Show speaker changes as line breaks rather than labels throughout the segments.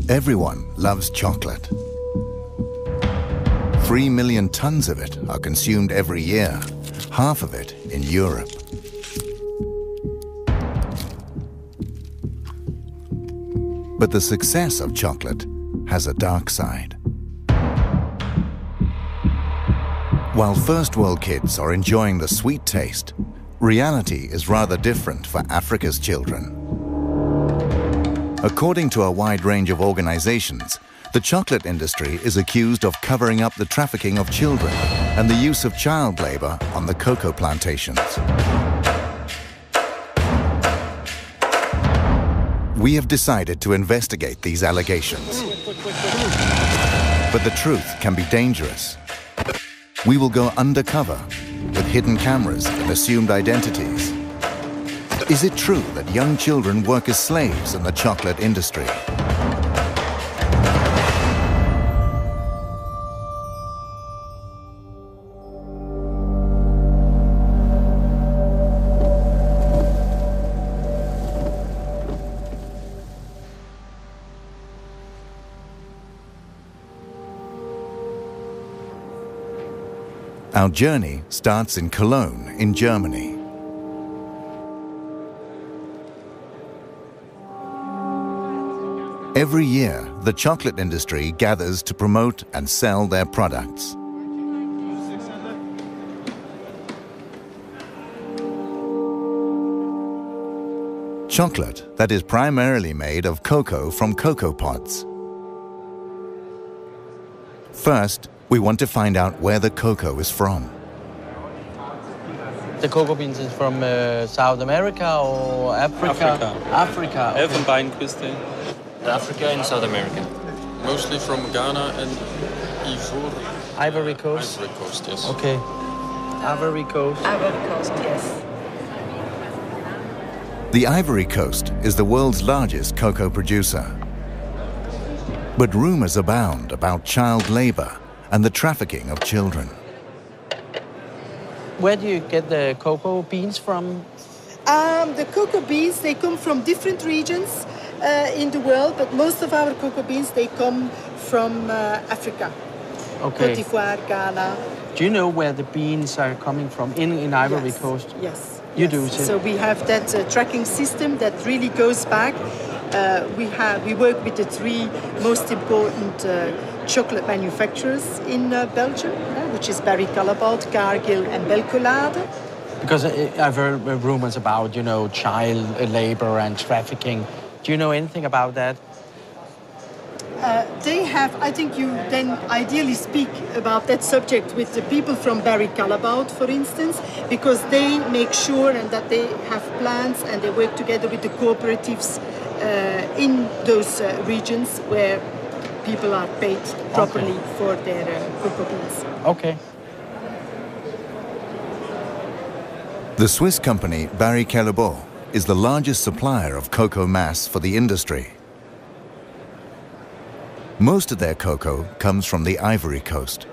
Everyone loves chocolate. 3 million tons of it are consumed every year, half of it in Europe. But the success of chocolate has a dark side. While first world kids are enjoying the sweet taste, reality is rather different for Africa's children. According to a wide range of organizations, the chocolate industry is accused of covering up the trafficking of children and the use of child labor on the cocoa plantations. We have decided to investigate these allegations. But the truth can be dangerous. We will go undercover with hidden cameras and assumed identities. Is it true that young children work as slaves in the chocolate industry? Our journey starts in Cologne, in Germany. Every year, the chocolate industry gathers to promote and sell their products. Chocolate that is primarily made of cocoa from cocoa pods. First, we want to find out where the cocoa is from.
The cocoa beans is from South America or Africa? Africa. Okay.
Elfenbeinküste.
Africa and South America.
Mostly from Ghana and
Ivory Coast?
Ivory Coast, yes.
Okay. Ivory Coast.
Ivory Coast, yes.
The Ivory Coast is the world's largest cocoa producer. But rumors abound about child labor and the trafficking of children.
Where do you get the cocoa beans from?
The cocoa beans, they come from different regions in the world, but most of our cocoa beans, they come from Africa.
Okay.
Côte d'Ivoire, Ghana.
Do you know where the beans are coming from in Ivory
Yes.
Coast?
Yes.
You
yes.
do, too?
So we have that tracking system that really goes back. We work with the three most important chocolate manufacturers in Belgium, which is Barry Callebaut, Cargill and Belcolade.
Because I've heard rumors about, child labor and trafficking. Do you know anything about that?
They have, I think you then ideally speak about that subject with the people from Barry Callebaut, for instance, because they make sure and that they have plans and they work together with the cooperatives in those regions where people are paid properly for their cocoa beans.
Okay.
The Swiss company Barry Callebaut is the largest supplier of cocoa mass for the industry. Most of their cocoa comes from the Ivory Coast.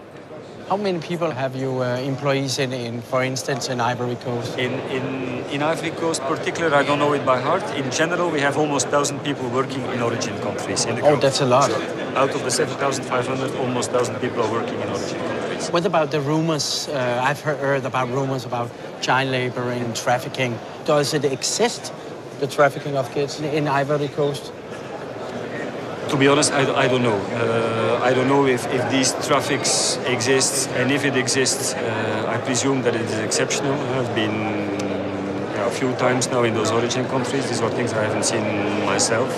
How many people have you employees in, for instance, in Ivory Coast?
In Ivory Coast particular, I don't know it by heart. In general, we have almost 1,000 people working in origin countries. In the
Oh, that's a lot.
Out of the 7,500, almost 1,000 people are working in origin countries.
What about the rumors? I've heard about rumors about child labor and trafficking. Does it exist, the trafficking of kids in Ivory Coast?
To be honest, I don't know. I don't know if these traffics exist, and if it exists, I presume that it is exceptional. I've been a few times now in those origin countries. These are things I haven't seen myself.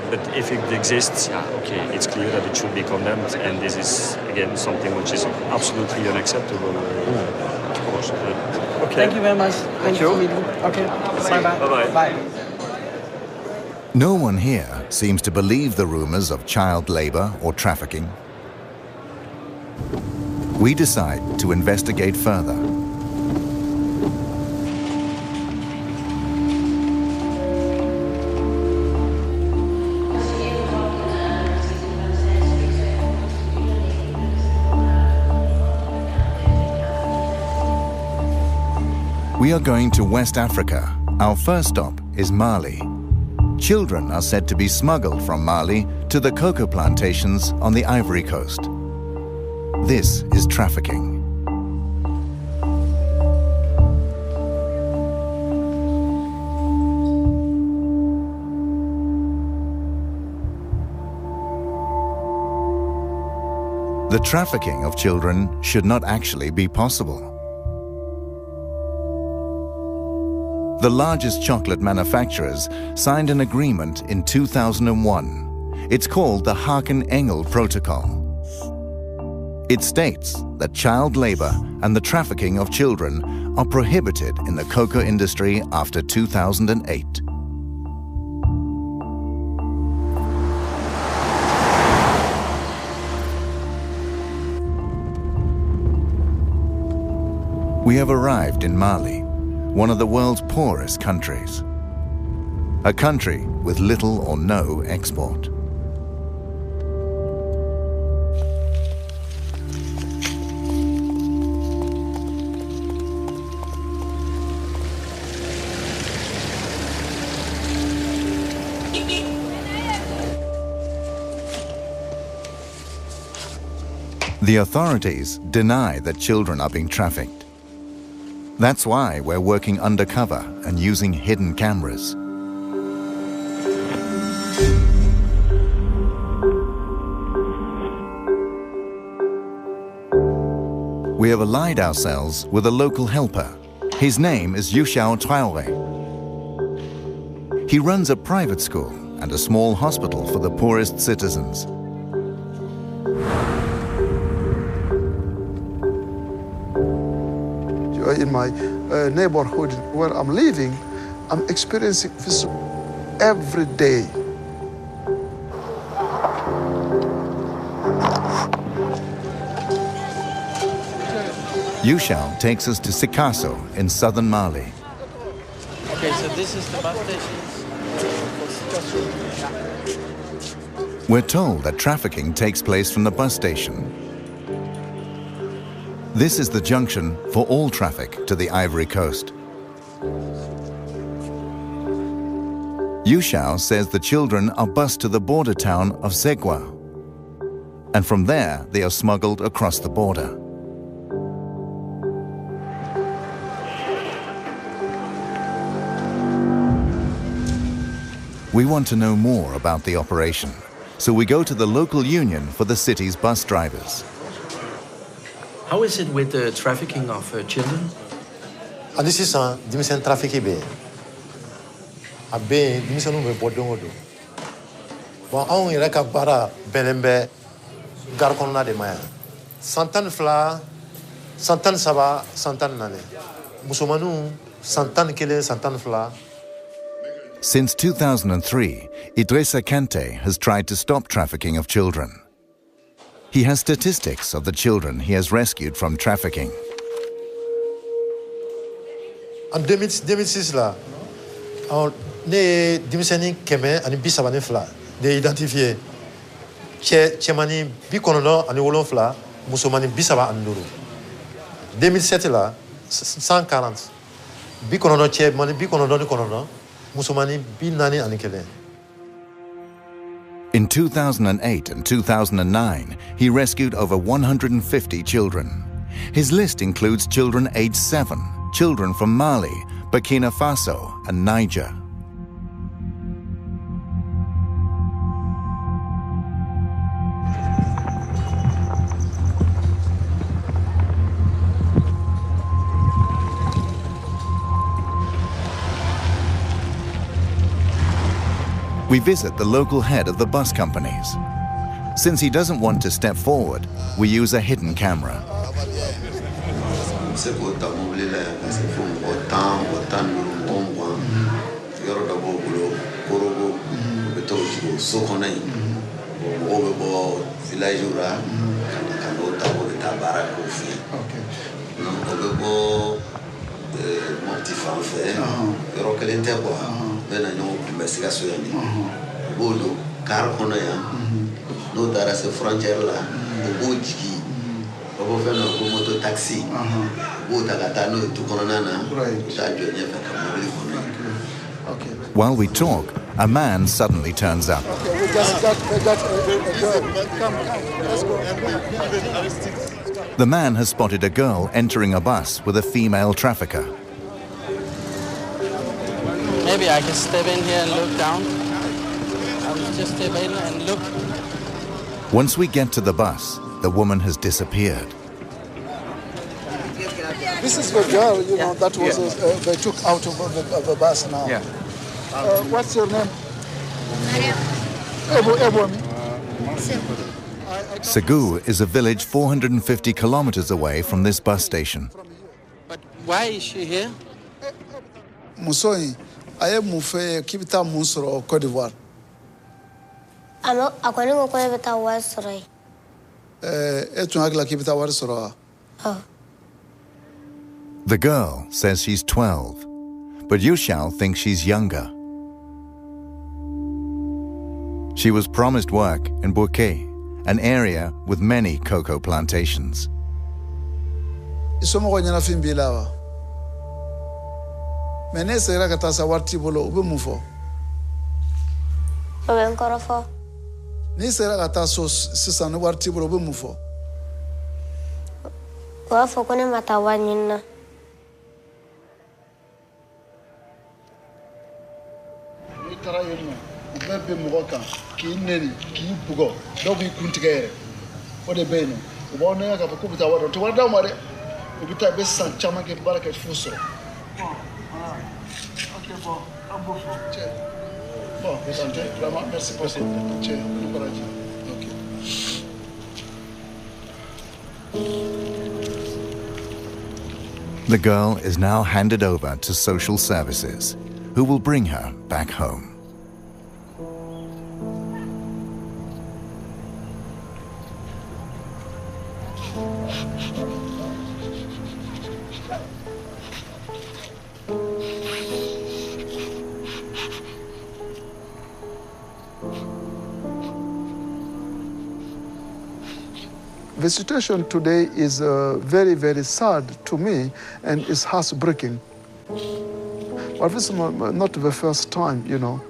But if it exists, okay, it's clear that it should be condemned, and this is, again, something which is absolutely unacceptable, of course.
Okay. Thank you very much. Thank you. Okay. Bye-bye.
Bye-bye.
Bye.
No one here seems to believe the rumors of child labor or trafficking. We decide to investigate further. We are going to West Africa. Our first stop is Mali. children are said to be smuggled from Mali to the cocoa plantations on the Ivory Coast. This is trafficking. The trafficking of children should not actually be possible. The largest chocolate manufacturers signed an agreement in 2001. It's called the Haken-Engel Protocol. It states that child labor and the trafficking of children are prohibited in the cocoa industry after 2008. We have arrived in Mali, one of the world's poorest countries. A country with little or no export. The authorities deny that children are being trafficked. That's why we're working undercover and using hidden cameras. We have allied ourselves with a local helper. His name is Yushao Traore. He runs a private school and a small hospital for the poorest citizens.
In my neighborhood where I'm living, I'm experiencing this every day.
Yushao takes us to Sikasso in southern Mali.
Okay, so this is the bus station.
We're told that trafficking takes place from the bus station. This is the junction for all traffic to the Ivory Coast. Yushao says the children are bused to the border town of Zegwa, and from there they are smuggled across the border. We want to know more about the operation, so we go to the local union for the city's bus drivers.
How is it with the trafficking of children?
This is a dimension trafficking. A be dimension of Bodongo. But only like a bara belembe garcona de Maya. Santan Fla, Santan Saba, Santan Nane. Musumanu, Santan Kile, Santan Fla.
Since 2003, Idrissa Kante has tried to stop trafficking of children. He has statistics of the children he has rescued from trafficking.
En 2006 là, ne dimiseni keme ani bisabani fla de identifier chemani bikonono ani wolonfla musomani bisaba anduru. 2007 là 140 bikonono chemani bikonono ni konono musomani binani ani kele.
In 2008 and 2009, he rescued over 150 children. His list includes children aged 7, children from Mali, Burkina Faso, and Niger. We visit the local head of the bus companies. Since he doesn't want to step forward, we use a hidden camera. While we talk, a man suddenly turns up.
Okay, we got a girl. Come, let's go.
The man has spotted a girl entering a bus with a female trafficker.
Maybe I can step in here and look down. I'll just step in and look.
Once we get to the bus, the woman has disappeared.
This is the girl, you know, that was they took out of the bus now.
Yeah.
What's your name?
Segu is a village 450 kilometers away from this bus station.
But why is she here?
Musoi, I am Mufe Kibita Musoro, Cote d'Ivoire.
According to Kibita was right.
Etunagla Kibita Warsoro.
Oh.
The girl says she's 12, but Yushao thinks she's younger. She was promised work in Bouquet, an area with many cocoa plantations.
Isomo nyana fimbilawa. Menese ra kata sa warti bolo ube mufo.
Oben korofo.
Ni sera kata so sisan warti bolo ube mufo.
Wa fokone matawa nyina.
Tara yeno ubebe mugoka ki neni ki bugo dogi kuntigere ode beno ubone ka ko buta wado to wada mare ubita be san chama ke baraka fuso OK bon ambo fo che bon besante vraiment merci pour cette che courage OK.
The girl is now handed over to social services, who will bring her back home.
The situation today is very, very sad to me, and it's heartbreaking. But this is not the first time, you know.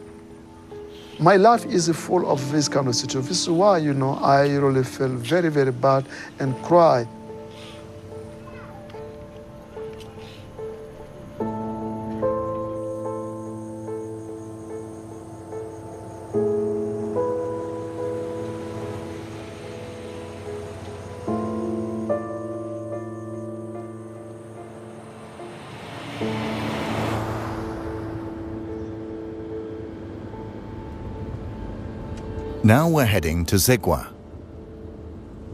My life is full of this kind of situation. This is why, you know, I really feel very, very bad and cry.
Now we're heading to Zegwa,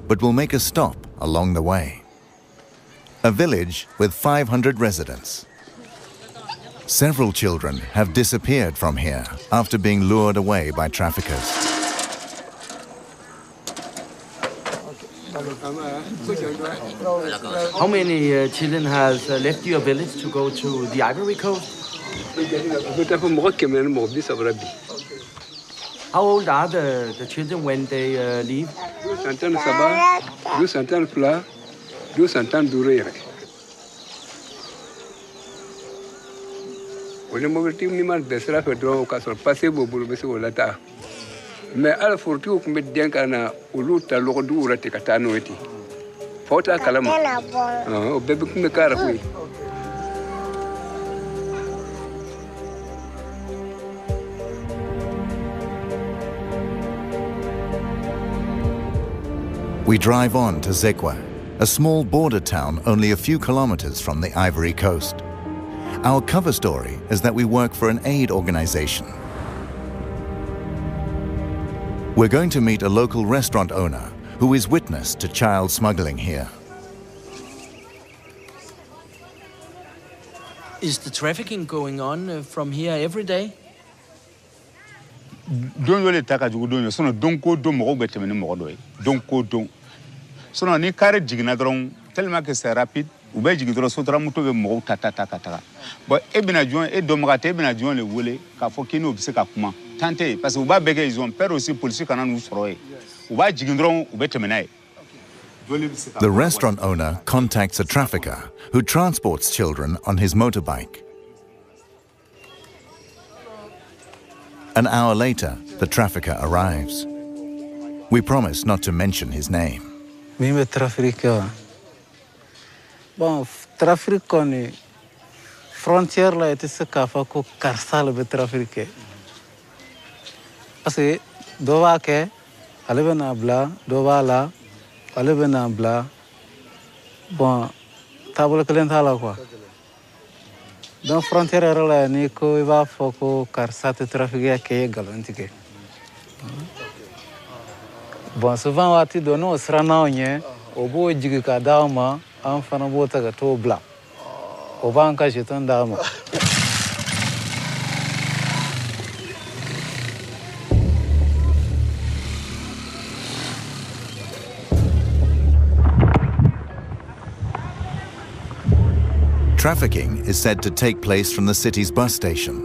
but we'll make a stop along the way. A village with 500 residents. Several children have disappeared from here after being lured away by traffickers.
How many children has left your village to go to the Ivory Coast? How old are the children when they leave?
We drive on to Zegwa, a small border town only a few kilometers from the Ivory Coast. Our cover story is that we work for an aid organization. We're going to meet a local restaurant owner who is witness to child smuggling here.
Is the trafficking going on from here every day?
Don't really take a good so don't go do more better than more. Don't go do. So no ni carry jignadron tellement que c'est rapide ou bien jigidro so tra muto be mo tata. But ebina join e domrate ebina join le wole ka fo kino bise ka kuma tante parce que ba bege ils ont peur aussi police kana nous soroé ou ba jigidron ou betemenae.
The restaurant owner contacts a trafficker who transports children on his motorbike. An hour later, the trafficker arrives. We promise not to mention his name.
Mimi Trafficker. Bon, Trafficker ni frontière la ete se kafa ko karsal be Trafficker. Parce que dova ke alebe na bla, dova la alebe na bla. Bon, table kelen thala quoi. Dans frontière la ni ko iba foko karsate Trafficker ke galantike. Bon, souvent, on a dit que nous sommes au jigi ka dama, an fana bota ka to bla. O ba an kashe tan dama.
Trafficking is said to take place from the city's bus station.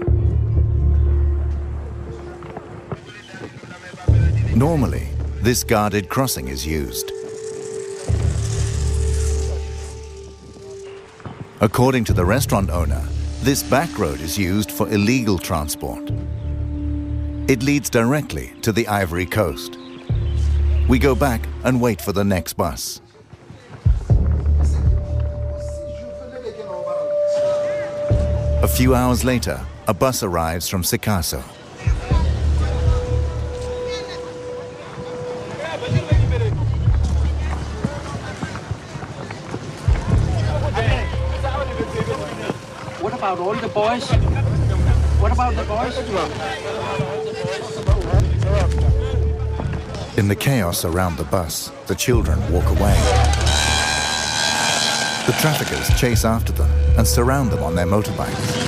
Normally, this guarded crossing is used. According to the restaurant owner, this back road is used for illegal transport. It leads directly to the Ivory Coast. We go back and wait for the next bus. A few hours later, a bus arrives from Sikasso.
What about all the boys? What about the boys?
In the chaos around the bus, the children walk away. The traffickers chase after them and surround them on their motorbikes.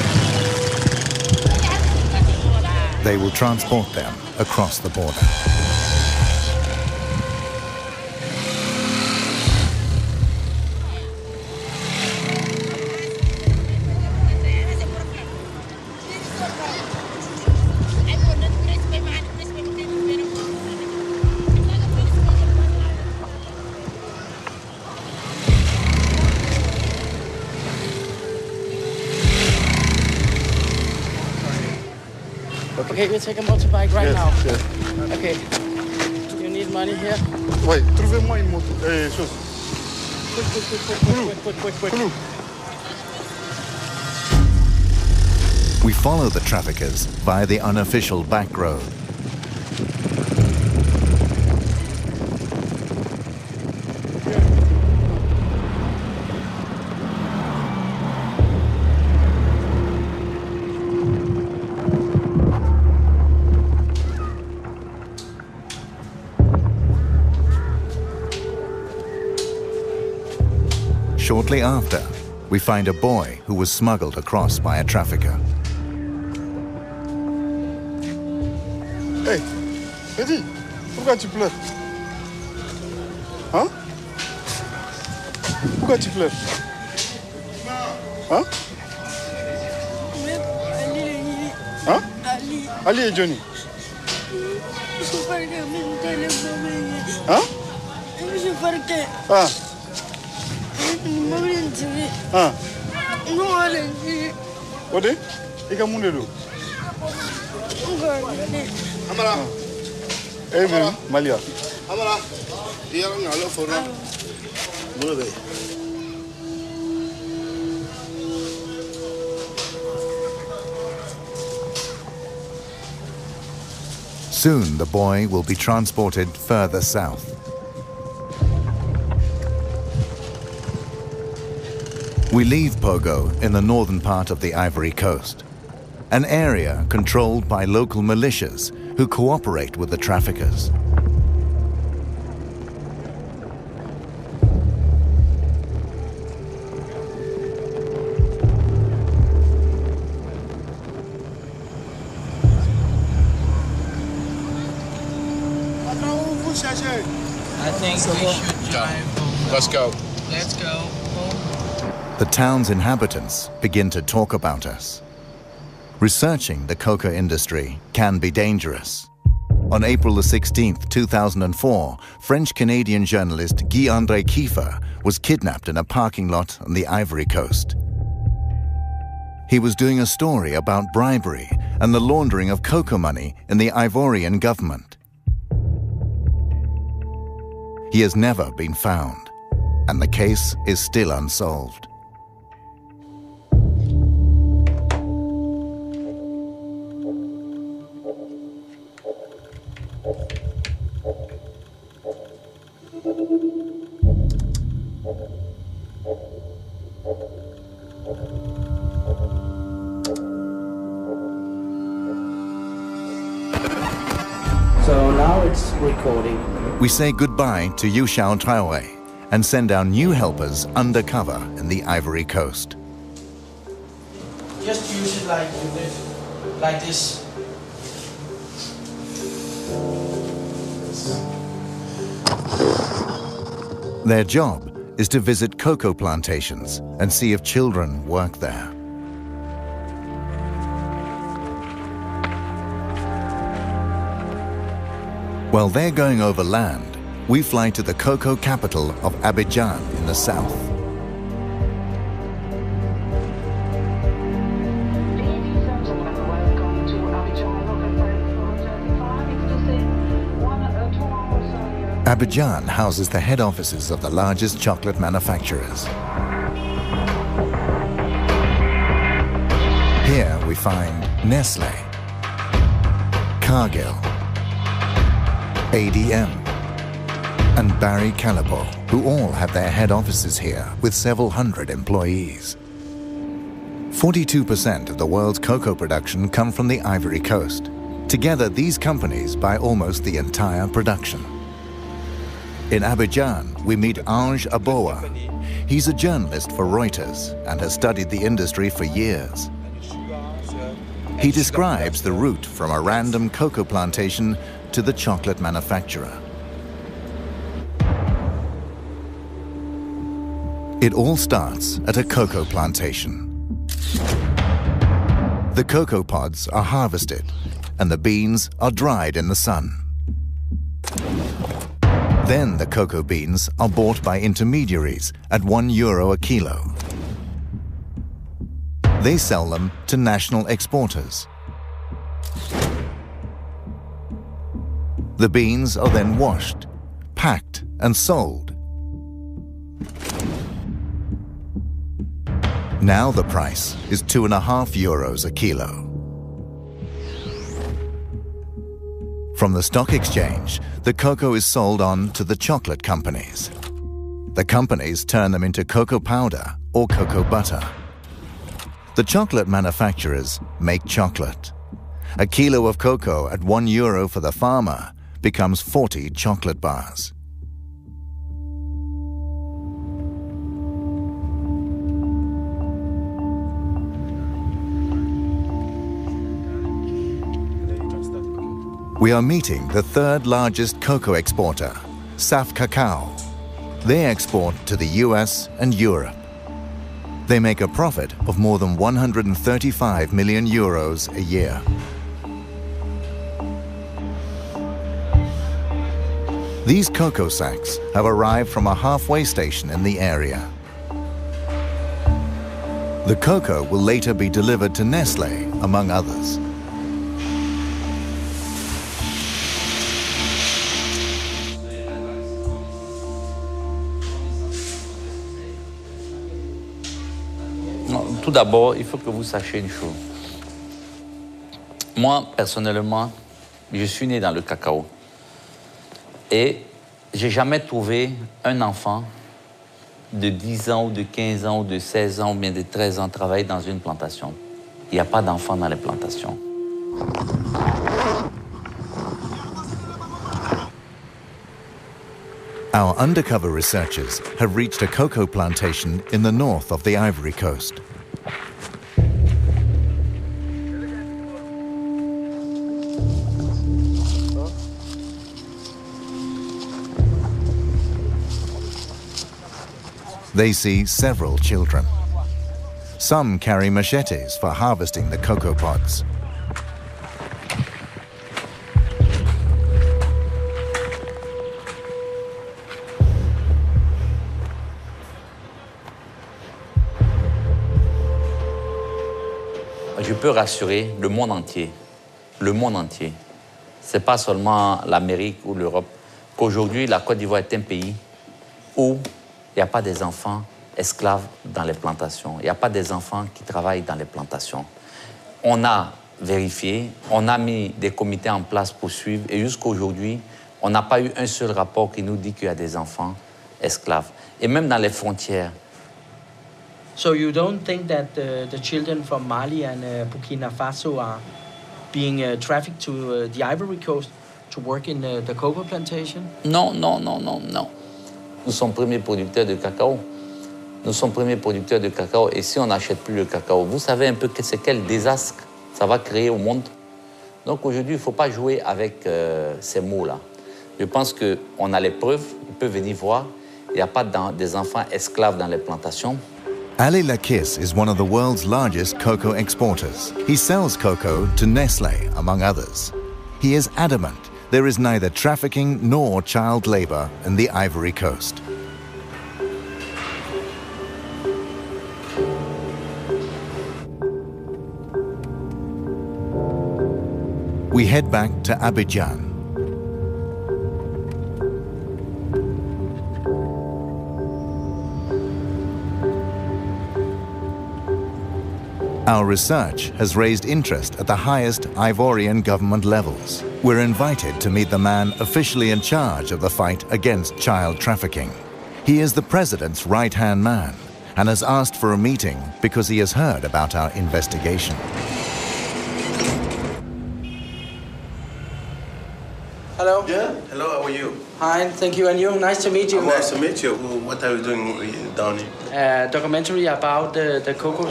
They will transport them across the border.
Okay, you take a motorbike right now.
Yes.
Okay. You need money here?
Oui, trouvez-moi une moto. Chose.
Quick.
We follow the traffickers via the unofficial back road. Shortly after, we find a boy who was smuggled across by a trafficker.
Hey, Eddie, pourquoi tu pleures? Hein? Pourquoi tu pleures? Hein? Hein? Ali et Johnny. Hein? Ah. Ah. Ode? Ika mundedo. Amara. Eh, Malia. Amara. Dia ngalo fora. Mulebe.
Soon the boy will be transported further south. We leave Pogo in the northern part of the Ivory Coast, an area controlled by local militias who cooperate with the traffickers.
I think we should drive.
Let's go.
Let's go.
The town's inhabitants begin to talk about us. Researching the coca industry can be dangerous. On April 16, 2004, French-Canadian journalist Guy-André Kiefer was kidnapped in a parking lot on the Ivory Coast. He was doing a story about bribery and the laundering of cocoa money in the Ivorian government. He has never been found, and the case is still unsolved.
So now it's recording.
We say goodbye to Yuxiao Traoré and send our new helpers undercover in the Ivory Coast.
Just use it like you live, like this.
Their job is to visit cocoa plantations and see if children work there. While they're going over land, we fly to the cocoa capital of Abidjan in the south. Abidjan houses the head offices of the largest chocolate manufacturers. Here we find Nestle, Cargill, ADM, and Barry Callebaut, who all have their head offices here with several hundred employees. 42% of the world's cocoa production come from the Ivory Coast. Together, these companies buy almost the entire production. In Abidjan, we meet Ange Aboa. He's a journalist for Reuters and has studied the industry for years. He describes the route from a random cocoa plantation to the chocolate manufacturer. It all starts at a cocoa plantation. The cocoa pods are harvested and the beans are dried in the sun. Then the cocoa beans are bought by intermediaries at €1 a kilo. They sell them to national exporters. The beans are then washed, packed, and sold. Now the price is €2.50 a kilo. From the stock exchange, the cocoa is sold on to the chocolate companies. The companies turn them into cocoa powder or cocoa butter. The chocolate manufacturers make chocolate. A kilo of cocoa at €1 for the farmer becomes 40 chocolate bars. We are meeting the third largest cocoa exporter, Saf Cacao. They export to the US and Europe. They make a profit of more than €135 million a year. These cocoa sacks have arrived from a halfway station in the area. The cocoa will later be delivered to Nestle, among others.
Tout d'abord, il faut que vous sachiez une chose. Moi, personnellement, je suis né dans le cacao. Et j'ai jamais trouvé un enfant de 10 ans ou de 15 ans ou de 16 ans ou bien de 13 ans travailler dans une plantation. Il n'y a pas d'enfants dans les plantations.
Our undercover researchers have reached a cocoa plantation in the north of the Ivory Coast. They see several children. Some carry machetes for harvesting the cocoa pods.
je peux rassurer le monde entier. Ce n'est pas seulement l'Amérique ou l'Europe, qu'aujourd'hui, la Côte d'Ivoire est un pays où il n'y a pas des enfants esclaves dans les plantations. Il n'y a pas des enfants qui travaillent dans les plantations. On a vérifié, on a mis des comités en place pour suivre, et jusqu'à aujourd'hui, on n'a pas eu un seul rapport qui nous dit qu'il y a des enfants esclaves. Et même dans les frontières.
So you don't think that the children from Mali and Burkina Faso are being trafficked to the Ivory Coast to work in the cocoa plantation?
Non. Nous sommes premiers producteurs de cacao. Et si on n'achète plus le cacao, vous savez un peu c'est quel désastre ça va créer au monde. Donc aujourd'hui, il ne faut pas jouer avec ces mots-là. Je pense qu'on a les preuves, ils peuvent venir voir. Il n'y a pas des enfants esclaves dans les plantations.
Ali Lakis is one of the world's largest cocoa exporters. He sells cocoa to Nestle, among others. He is adamant there is neither trafficking nor child labor in the Ivory Coast. We head back to Abidjan. Our research has raised interest at the highest Ivorian government levels. We're invited to meet the man officially in charge of the fight against child trafficking. He is the president's right-hand man and has asked for a meeting because he has heard about our investigation.
Hello.
Yeah, hello, how are you?
Hi, thank you, and you. Nice to meet you.
Oh, nice to meet you. What are you doing down here?
Documentary about the cocoa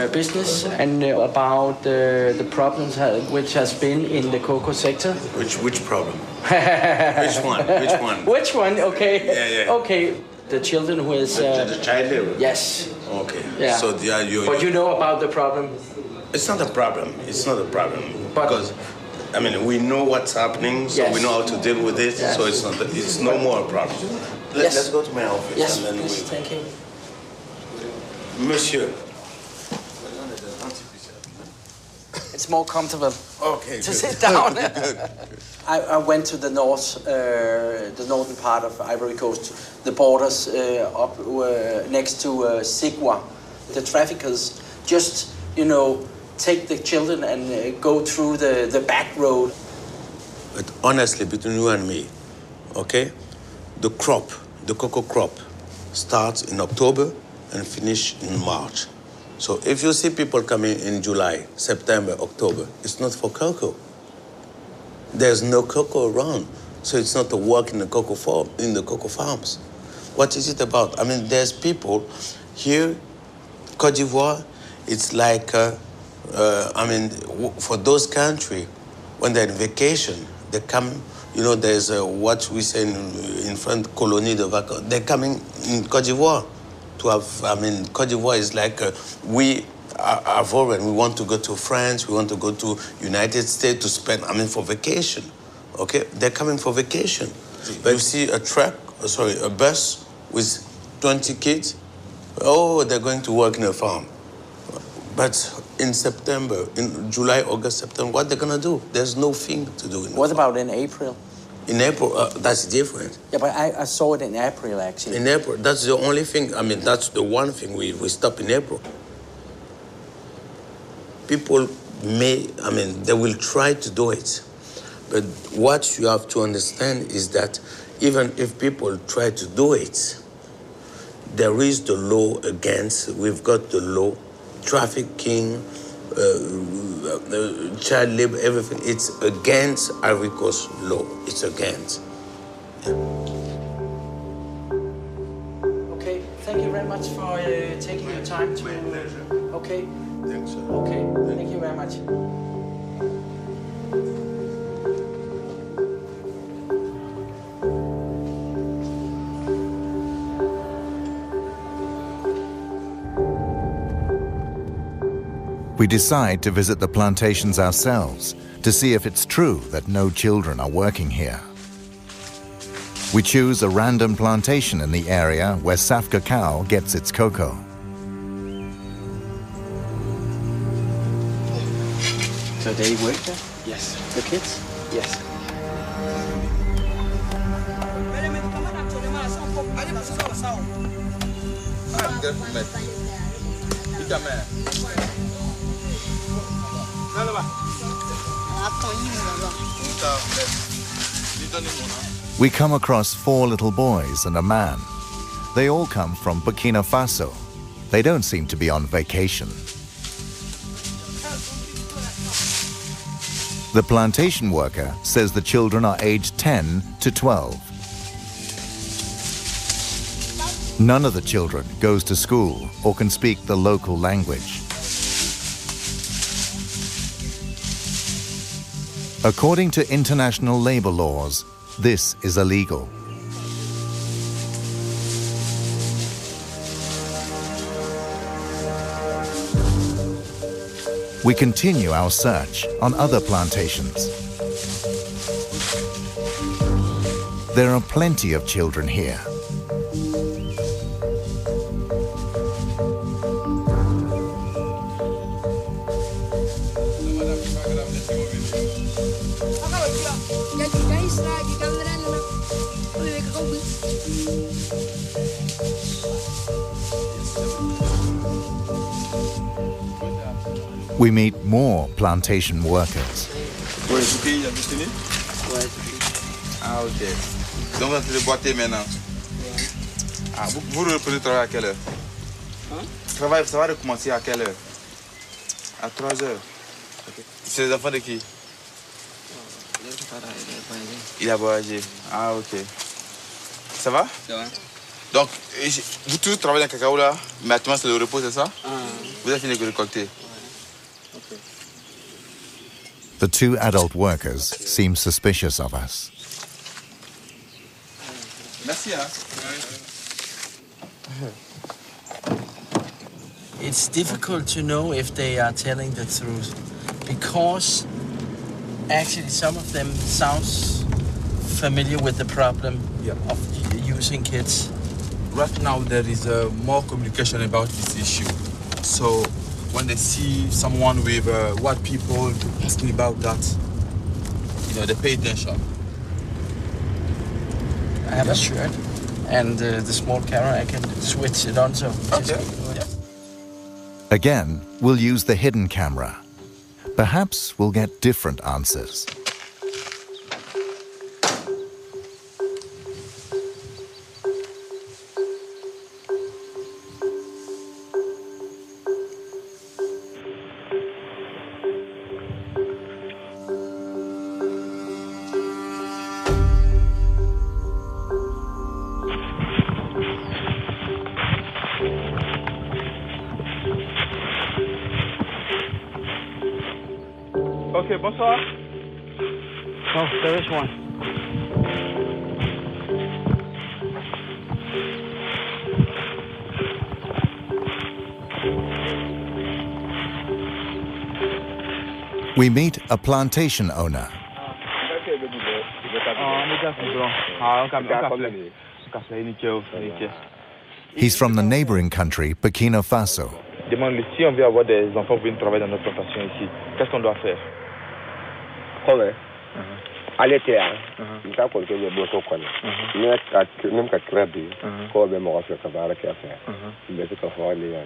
business and about the problems which has been in the cocoa sector.
Which problem? Which one?
Which one? Okay.
Yeah.
Okay. The children who is...
the child labor?
Yes.
Okay.
Yeah.
So you...
But you know about the problem?
It's not a problem. It's not a problem.
But,
because, I mean, we know what's happening, so
yes.
we know how to deal with it,
yes.
so it's no more a problem.
Yes.
Let's go to my office.
Yes,
and then
please, thank you.
Monsieur.
It's more comfortable
to
sit down. I went to the northern part of Ivory Coast, the borders up next to Sigwa. The traffickers just, take the children and go through the back road.
But honestly, between you and me, okay, the cocoa crop, starts in October and finish in March. So if you see people coming in July, September, October, it's not for cocoa. There's no cocoa around, so it's not a work in the cocoa farms. What is it about? I mean, there's people here, Côte d'Ivoire, it's like, for those countries, when they're on vacation, they come, there's what we say in French, colonie de vacances. They're coming in Côte d'Ivoire to have, Côte d'Ivoire is like, we are foreign. We want to go to France, we want to go to United States to spend, for vacation, okay? They're coming for vacation. But you see a bus with 20 kids, they're going to work in a farm. But in September, in July, August, September, what they're gonna do? There's no thing to do.
What about in April?
In April, that's different.
Yeah, but I saw it in April, actually.
In April, that's the only thing, that's the one thing we stop in April. People they will try to do it. But what you have to understand is that even if people try to do it, there is the law against, we've got the law, trafficking, child labor, everything. It's against Ivory Coast law. It's against. Yeah.
Okay, thank you very much for taking your time to...
My pleasure.
Okay.
Thanks, sir.
Okay, thank you very much.
We decide to visit the plantations ourselves to see if it's true that no children are working here. We choose a random plantation in the area where Saf Cacao gets its cocoa.
So they work there?
Yes.
The kids?
Yes.
We come across 4 little boys and a man. They all come from Burkina Faso. They don't seem to be on vacation. The plantation worker says the children are aged 10 to 12. None of the children goes to school or can speak the local language. According to international labor laws, this is illegal. We continue our search on other plantations. There are plenty of children here. We meet more plantation workers.
Ouais, tout pays, il y a fini?
Ouais, tout pays.
Ah, ok. Donc, vous êtes les boîtiers maintenant? Ah, vous reprenez travailler à quelle heure? Hein? Travail, ça va recommencer à quelle heure? À 3 heures. Okay. C'est les enfants de qui? Il a voyagé. Ah, ok. Ça va? Ça va. Donc, vous tous travaillez dans le cacao là, mais actuellement c'est le repos, c'est ça? Vous avez fini de récolter?
Okay.
The 2 adult workers seem suspicious of us.
Merci, hein?
It's difficult to know if they are telling the truth because actually some of them sounds familiar with the problem of using kids.
Right now there is more communication about this issue. So when they see someone with white people asking about that, you know, they pay attention.
I have a shirt and the small camera, I can switch it on. So
okay.
Again, we'll use the hidden camera. Perhaps we'll get different answers.
Ok, bonsoir.
Oh, there is one.
We meet a plantation owner. He's from the neighboring country, Burkina Faso.
Demande si on veut avoir des enfants pour venir travailler dans notre plantation ici, qu'est-ce qu'on doit faire?
Come? Allez, tiens. Il t'a colqué le bosso con. Même qu'à crabby, comme même au fait que va faire. Il est tout à fait lié.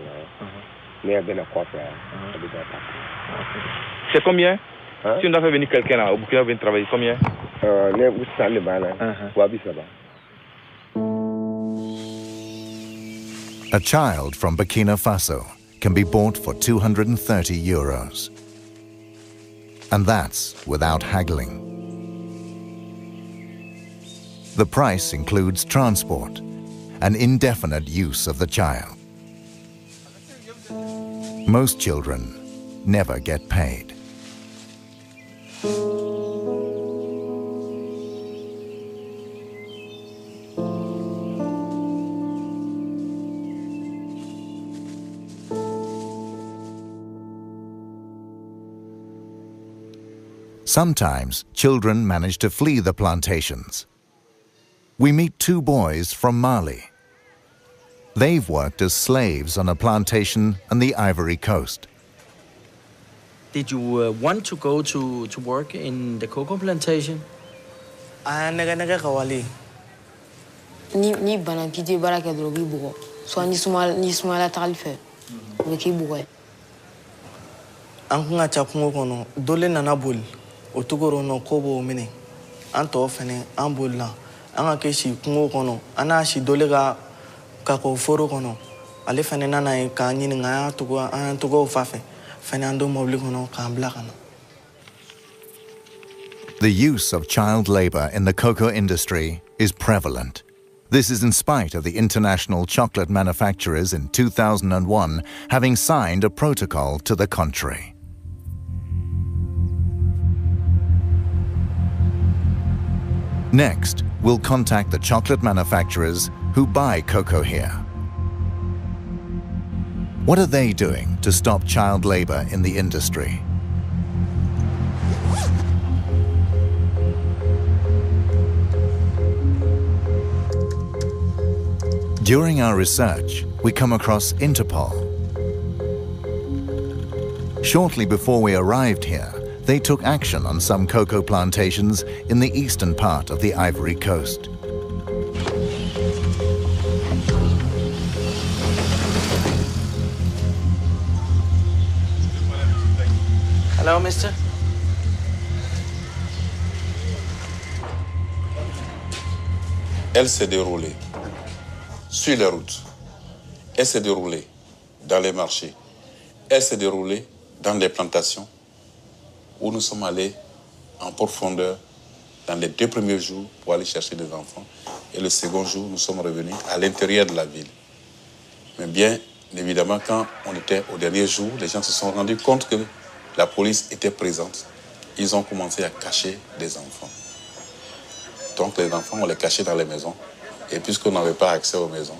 Mais bien à quoi faire.
C'est combien? Si on doit faire venir quelqu'un là, au Burkina venir travailler, combien?
Ne vous savez pas là. Wabi ça va.
A child from Burkina Faso can be bought for €230. And that's without haggling. The price includes transport and indefinite use of the child. Most children never get paid. Sometimes children manage to flee the plantations. We meet 2 boys from Mali. They've worked as slaves on a plantation on the Ivory Coast.
Did you want to go to work in the cocoa plantation?
Ni bana kiti baraka drogi bugo. So ni smala talife. Weki bugo.
Ankunga chakungo kono dole nana bol. Otugoro no kobo mene. Anto fene ambola. Anga keshi kungo kono. Ana shi dole ga kako foro kono. Ale fene nana e ka nyini nga tugo fafe. Fene ando mobli kono ka ambla kono.
The use of child labor in the cocoa industry is prevalent. This is in spite of the international chocolate manufacturers in 2001 having signed a protocol to the contrary. Next, we'll contact the chocolate manufacturers who buy cocoa here. What are they doing to stop child labor in the industry? During our research, we come across Interpol. Shortly before we arrived here, they took action on some cocoa plantations in the eastern part of the Ivory Coast.
Hello, mister.
Elle s'est déroulée sur les routes. Elle s'est déroulée dans les marchés. Elle s'est déroulée dans les plantations où nous sommes allés en profondeur dans les 2 premiers jours pour aller chercher des enfants. Et le second jour, nous sommes revenus à l'intérieur de la ville. Mais bien évidemment, quand on était au dernier jour, les gens se sont rendus compte que la police était présente. Ils ont commencé à cacher des enfants. Donc les enfants, on les cachait dans les maisons. Et puisqu'on n'avait pas accès aux maisons.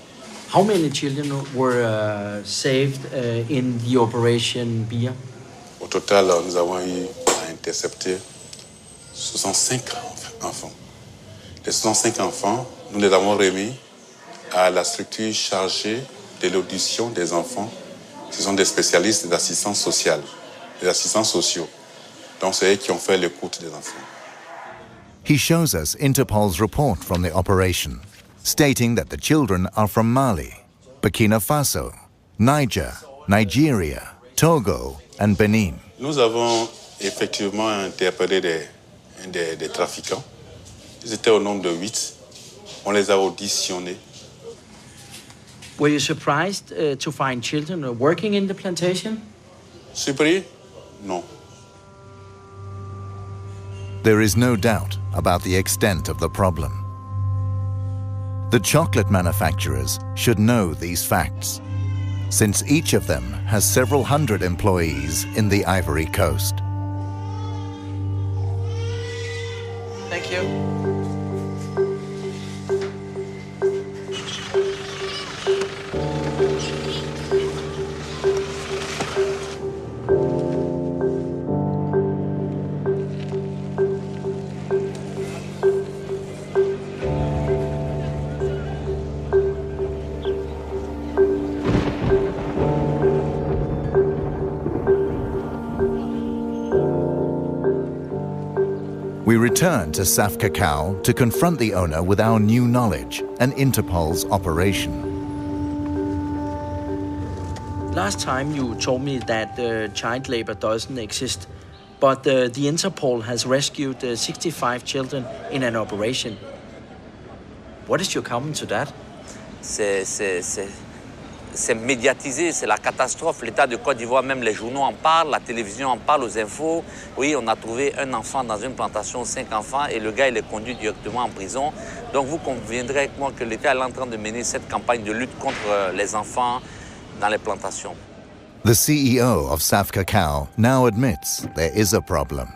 How many children were saved in the operation Bia?
Au total, nous avons eu à intercepter 65 enfants. Les 65 enfants, nous les avons remis à la structure chargée de l'audition des enfants. Ce sont des spécialistes d'assistance sociale, des assistants sociaux. Donc c'est eux qui ont fait l'écoute des enfants.
He shows us Interpol's report from the operation, stating that the children are from Mali, Burkina Faso, Niger, Nigeria, Togo, and Benin.
Nous avons effectivement interpellé des trafiquants. Ils étaient au nombre de 8. On les a auditionnés.
Were you surprised to find children working in the plantation?
Surpris? Non.
There is no doubt about the extent of the problem. The chocolate manufacturers should know these facts, since each of them has several hundred employees in the Ivory Coast.
Thank you.
We return to Saf Cacao to confront the owner with our new knowledge and Interpol's operation.
Last time you told me that child labor doesn't exist, but the Interpol has rescued 65 children in an operation. What is your comment to that?
C'est médiatisé, c'est la catastrophe. L'État de Côte d'Ivoire, même les journaux en parlent, la télévision en parle, aux infos. Oui, on a trouvé un enfant dans une plantation, 5 enfants, et le gars, il est conduit directement en prison. Donc vous conviendrez avec moi que l'État est en train de mener cette campagne de lutte contre les enfants dans les plantations.
The CEO of Saf Cacao now admits there is a problem.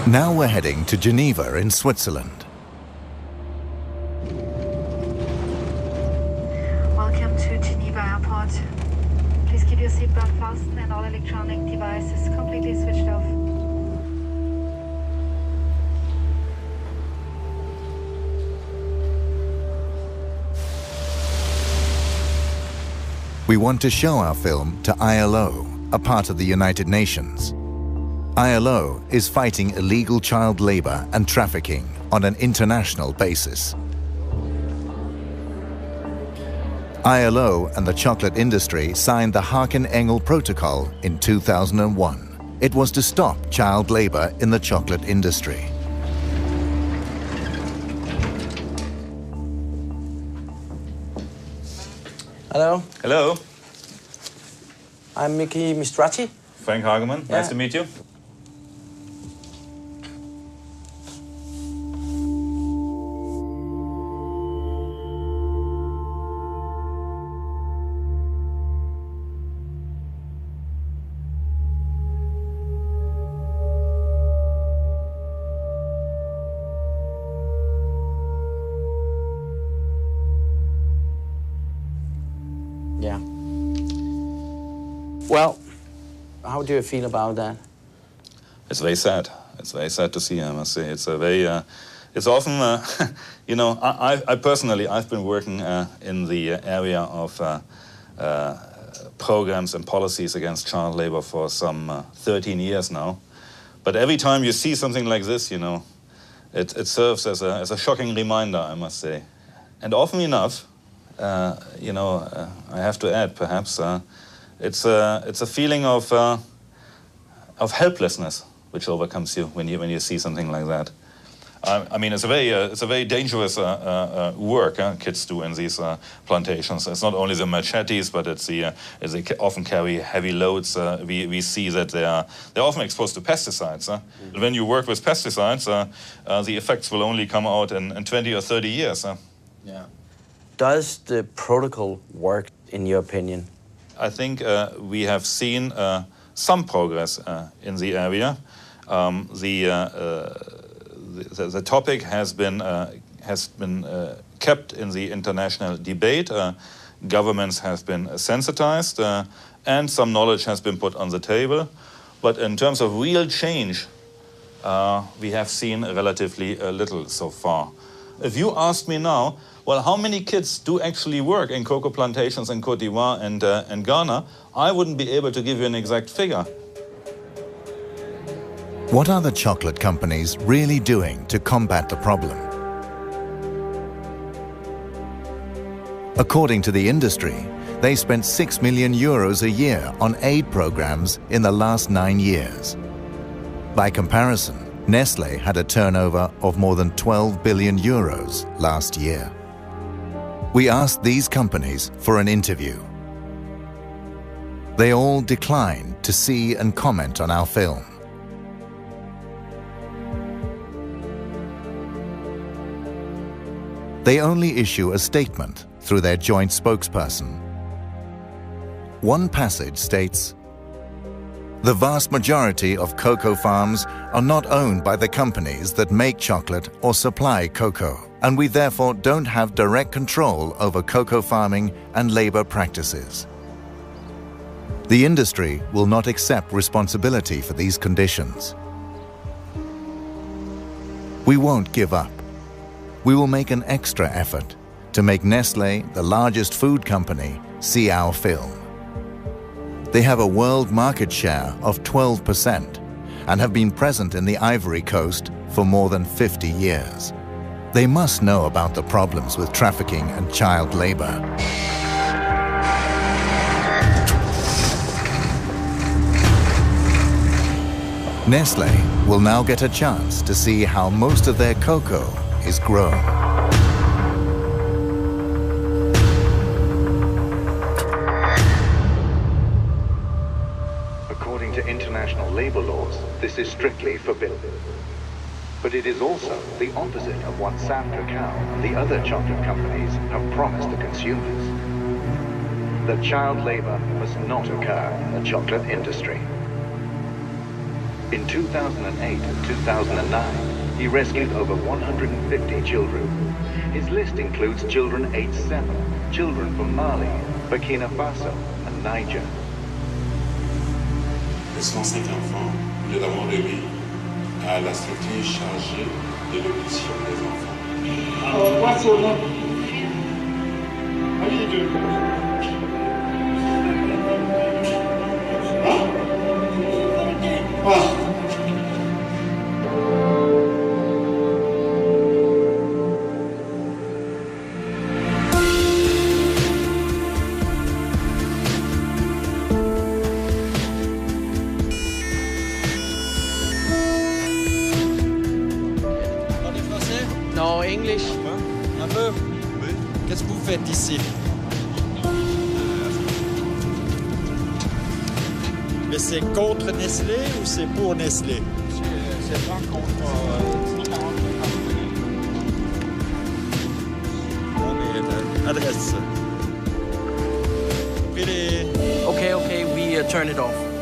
Now we're heading to Geneva in Switzerland.
Welcome to Geneva Airport. Please keep your seatbelt fastened and all electronic devices completely switched off.
We want to show our film to ILO, a part of the United Nations. ILO is fighting illegal child labor and trafficking on an international basis. ILO and the chocolate industry signed the Haken-Engel Protocol in 2001. It was to stop child labor in the chocolate industry.
Hello.
Hello.
I'm Miki Mistrati.
Frank Hageman. Nice to meet you.
Yeah. Well, how do you feel about that?
It's very sad. It's very sad to see, I must say. It's a very, it's often, you know, I personally, I've been working in the area of programs and policies against child labor for some 13 years now. But every time you see something like this, you know, it serves as a shocking reminder, I must say. And often enough, you know, I have to add, perhaps, it's a feeling of helplessness which overcomes you when you see something like that. I mean, it's a very dangerous work kids do in these plantations. It's not only the machetes, but it's they often carry heavy loads. We see that they're often exposed to pesticides. When you work with pesticides, the effects will only come out in 20 or 30 years.
Yeah. Does the protocol work, in your opinion?
I think we have seen some progress in the area. The topic has been kept in the international debate. Governments have been sensitized, and some knowledge has been put on the table. But in terms of real change, we have seen relatively little so far. If you ask me now, well, how many kids do actually work in cocoa plantations in Côte d'Ivoire and Ghana, I wouldn't be able to give you an exact figure.
What are the chocolate companies really doing to combat the problem? According to the industry, they spent €6 million a year on aid programs in the last 9 years. By comparison, Nestle had a turnover of more than €12 billion last year. We asked these companies for an interview. They all declined to see and comment on our film. They only issue a statement through their joint spokesperson. One passage states, "The vast majority of cocoa farms are not owned by the companies that make chocolate or supply cocoa, and we therefore don't have direct control over cocoa farming and labor practices. The industry will not accept responsibility for these conditions. We won't give up. We will make an extra effort to make Nestle, the largest food company, see our film. They have a world market share of 12% and have been present in the Ivory Coast for more than 50 years. They must know about the problems with trafficking and child labor." Nestle will now get a chance to see how most of their cocoa is grown.
According to international labor laws, this is strictly forbidden. But it is also the opposite of what Sam Cacao and the other chocolate companies have promised the consumers. That child labor must not occur in the chocolate industry. In 2008 and 2009, he rescued over 150 children. His list includes children aged 7, children from Mali, Burkina Faso, and Niger.
Les 105 enfants, nous les avons remis à la structure chargée de l'audition des enfants.
Alors, moi, c'est au nom.
Non, English. Un peu. Oui. Qu'est-ce que vous faites ici? Mais c'est contre Nestlé ou c'est pour Nestlé? C'est pas contre. Non, mais l'adresse. Okay, we turn it off.